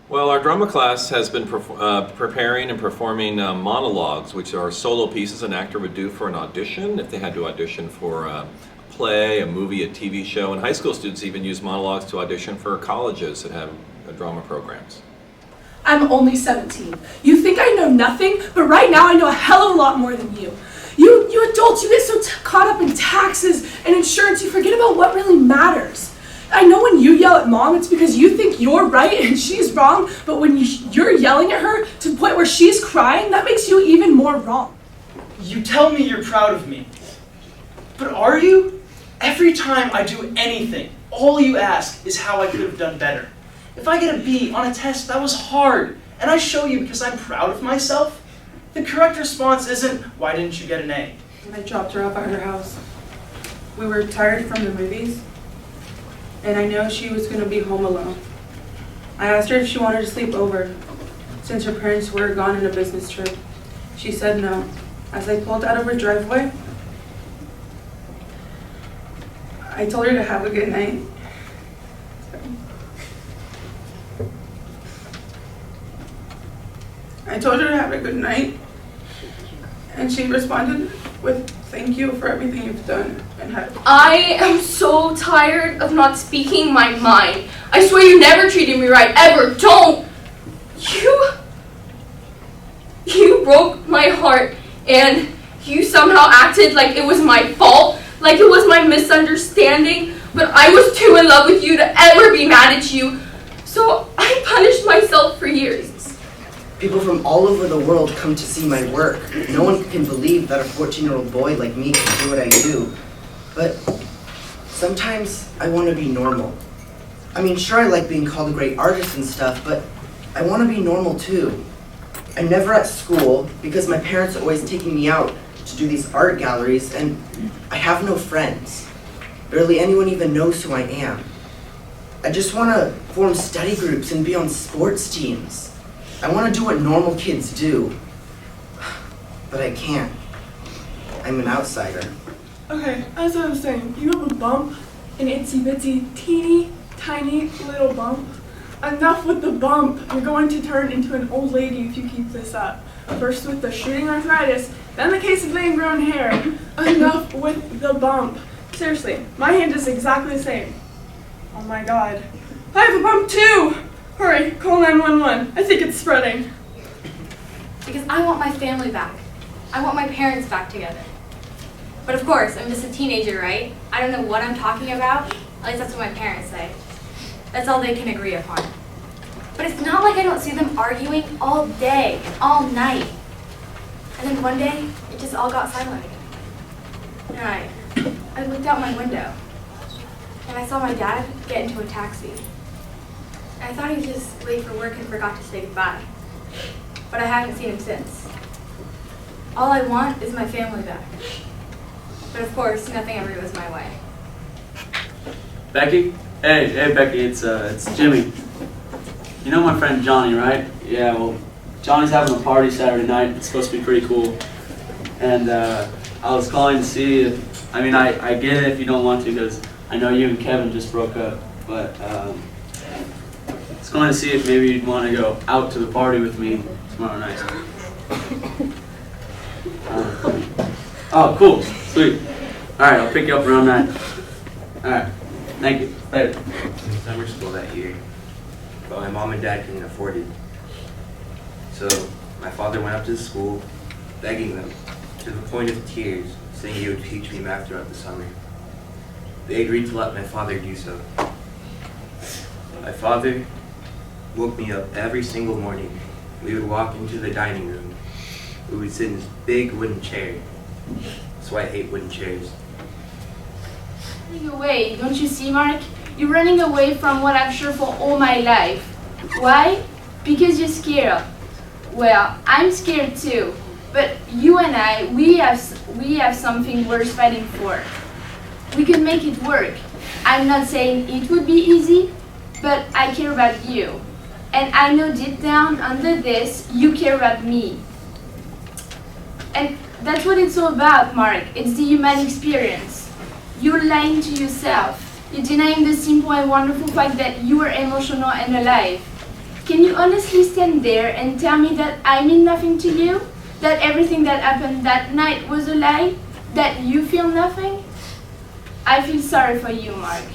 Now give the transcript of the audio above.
Well, our drama class has been preparing and performing monologues, which are solo pieces an actor would do for an audition if they had to audition for a play, a movie, a TV show. And high school students even use monologues to audition for colleges that have drama programs. I'm only 17. You think I know nothing, but right now I know a hell of a lot more than you. You adults, you get so caught up in taxes and insurance, you forget about what really matters. I know when you yell at mom, it's because you think you're right and she's wrong, but when you're yelling at her to the point where she's crying, that makes you even more wrong. You tell me you're proud of me, but are you? Every time I do anything, all you ask is how I could have done better. If I get a B on a test that was hard, and I show you because I'm proud of myself, the correct response isn't, why didn't you get an A? I dropped her off at her house. We were tired from the movies, and I know she was going to be home alone. I asked her if she wanted to sleep over, since her parents were gone on a business trip. She said no. As I pulled out of her driveway, I told her to have a good night. I told her to have a good night, and she responded with, "Thank you for everything you've done," and had. I am so tired of not speaking my mind. I swear you never treated me right, ever. Don't! You broke my heart, and you somehow acted like it was my fault, like it was my misunderstanding, but I was too in love with you to ever be mad at you, so I punished myself for years. People from all over the world come to see my work. No one can believe that a 14-year-old boy like me can do what I do. But sometimes I want to be normal. I mean, sure, I like being called a great artist and stuff, but I want to be normal too. I'm never at school because my parents are always taking me out to do these art galleries, and I have no friends. Barely anyone even knows who I am. I just want to form study groups and be on sports teams. I want to do what normal kids do, but I can't. I'm an outsider. Okay, as I was saying, you have a bump, an itsy bitsy, teeny, tiny little bump. Enough with the bump. You're going to turn into an old lady if you keep this up. First with the shooting arthritis, then the case of ingrown hair. Enough with the bump. Seriously, my hand is exactly the same. Oh my god. I have a bump too! Hurry, call 911. I think it's spreading. Because I want my family back. I want my parents back together. But of course, I'm just a teenager, right? I don't know what I'm talking about. At least that's what my parents say. That's all they can agree upon. But it's not like I don't see them arguing all day and all night. And then one day, it just all got silent again. And I looked out my window, and I saw my dad get into a taxi. And I thought he was just late for work and forgot to say goodbye. But I haven't seen him since. All I want is my family back. But of course, nothing ever goes my way. Becky? Hey Becky, it's Jimmy. You know my friend Johnny, right? Yeah, well, Johnny's having a party Saturday night. It's supposed to be pretty cool. And I was calling to see if, I get it if you don't want to, because I know you and Kevin just broke up, but I was calling to see if maybe you'd want to go out to the party with me tomorrow night. Oh, cool, sweet. Alright, I'll pick you up around 9. Alright, thank you, later. In summer school that year, but my mom and dad couldn't afford it. So my father went up to the school, begging them, to the point of tears, saying he would teach me math throughout the summer. They agreed to let my father do so. My father woke me up every single morning. We would walk into the dining room. We would sit in this big wooden chair. That's why I hate wooden chairs. Running away, don't you see, Mark? You're running away from what I've sure for all my life. Why? Because you're scared. Well, I'm scared too. But you and I, we have something worth fighting for. We can make it work. I'm not saying it would be easy, but I care about you. And I know deep down under this, you care about me. And that's what it's all about, Mark. It's the human experience. You're lying to yourself. You're denying the simple and wonderful fact that you are emotional and alive. Can you honestly stand there and tell me that I mean nothing to you? That everything that happened that night was a lie? That you feel nothing? I feel sorry for you, Mark.